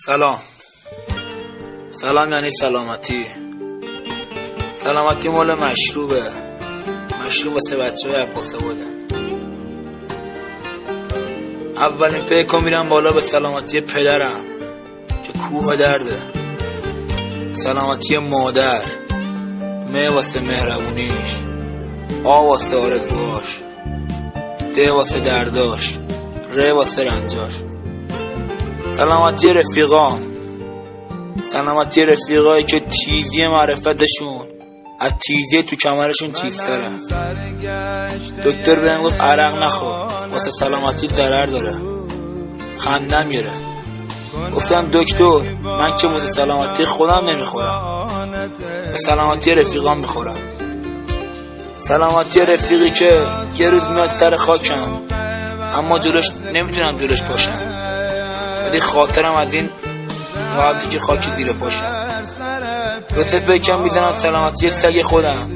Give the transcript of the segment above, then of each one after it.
سلام یعنی سلامتی. سلامتی مال مشروب واسه بچه های عباسه بوده. اولین پیکو میرم بالا به سلامتی پدرم که کوه درده، سلامتی مادر، واسه مهربونیش، واسه آرزواش، واسه درداش، واسه رنجاش. سلامتی رفیقایی که تیزی معرفتشون از تیزی تو کمرشون تیزتره. دکتر بهم گفت عرق نخور، واسه سلامتی ضرر داره. خندم گرفت، گفتم دکتر من که واسه سلامتی خودم نمیخورم، به سلامتی رفیقام میخورم. سلامتی رفیقی که یه روز میاد سر خاکم اما نمیتونم جلوش پاشم، ولی خاطرم از این وقتی که خاکی زیر پاشم. واسه پیکم میزنم سلامتی سگ خودم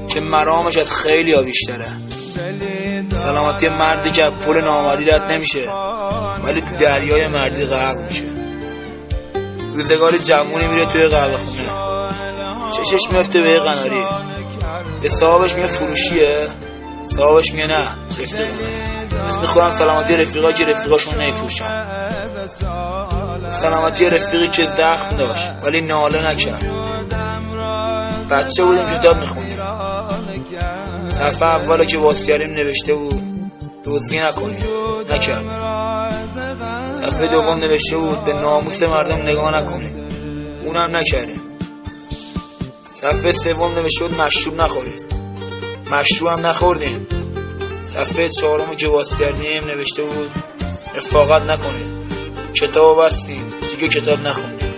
که مرامش از خیلی ها بیشتره. سلامتی مردی که پل نامردی رد نمیشه ولی تو دریای مردی غرق میشه. روزگار جوونی میره توی قهوه خونه، چشش میفته به قناری، به صاحبش میگه فروشیه، صاحبش میگه نه رفیقمه. بس میخورم سلامتی رفیقا که رفیقاشون نمیفروشن. سلامتی رفیقی که زخم داشت ولی ناله نکرد. بچه بودیم کتاب میخوندیم، صفحه اولا که واسیاریم نوشته بود دزدی نکرد. صفحه دوم نوشته بود به ناموس مردم نگاه نکنید، اونم نکردیم. صفحه سوم نوشته بود مشروب نخورید، مشروب هم نخوردیم. صفحه چهارم که واسیاریم نوشته بود رفاقت نکنید، کتاب بستیم دیگه کتاب نخوندیم.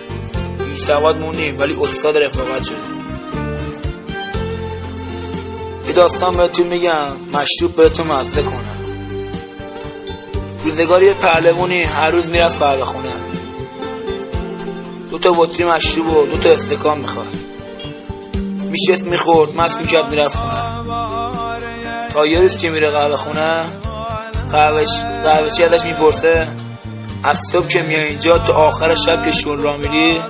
بی سواد موندیم ولی استاد رفاقت شدیم. یه داستان بهتون میگم مشروب بهتون مزه کنه. روزگاری پهلوانی هر روز میرفت قهوه خونه، 2 بطری مشروب و 2 استکان میخواست. میشست میخورد، مست میکرد، میرفت خونه. تا یه روز که میره قهوه خونه، قهوه‌چی ازش میپرسه از صبح که میای اینجا تا آخر شب که شل را میری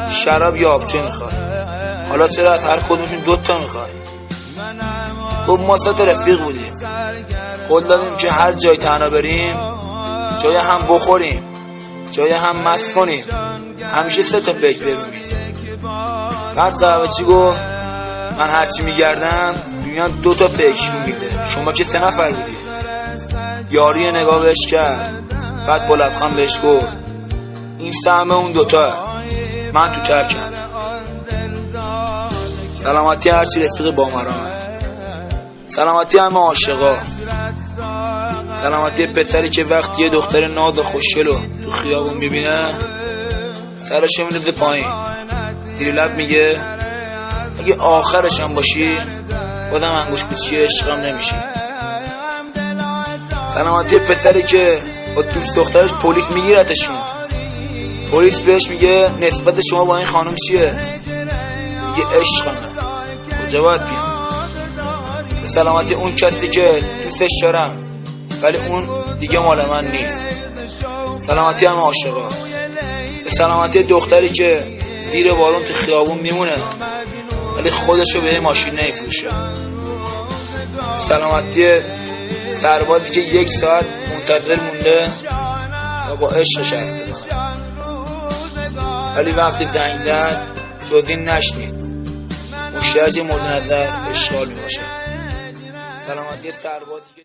شراب یا آبچه میخوای، حالا چرا از هر کدومشون 2 تا میخوای؟ گفت ما 3 رفیق بودیم، قول دادیم که هر جای تنها بریم جای هم بخوریم، جای هم مست کنیم، همیشه 3 تا پیک ببینیم. بعد قهوه‌چی گفت من هرچی میگردم میبینم 2 تا پیک رو میده، شما که 3 نفر بودید. یاری نگاه بهش کرد، بعد با لبخند بهش گفت این سهم اون 2 تا، من تو ترکم. سلامتی هرچی رفیق با مرامه. سلامتی همه عاشقا. سلامتی پسری که وقتی یه دختر ناز و خوشگلو تو خیابون میبینه سرشو میندازه پایین، زیر لب میگه اگه آخرش هم باشی بادم انگوش کوچیک عشقم نمیشی. سلامتی پسری که با دوست دخترش پلیس میگیرتشون، پلیس بهش میگه نسبت شما با این خانم چیه؟ میگه عشقمه، کجا باید بیام؟ به سلامتی اون کسی که دوستش دارم ولی اون دیگه مال من نیست. سلامتی هم عاشقا. به سلامتی دختری که زیر بارون تو خیابون میمونه ولی خودشو به ماشین نمیفروشه. سلامتی سربازی که 1 ساعت منتظر مونده و با عشقش هسته ولی وقتی زنگ زد جز این نشنید، مشتری مورد نظر اشغال میباشه. سلامتی سربازی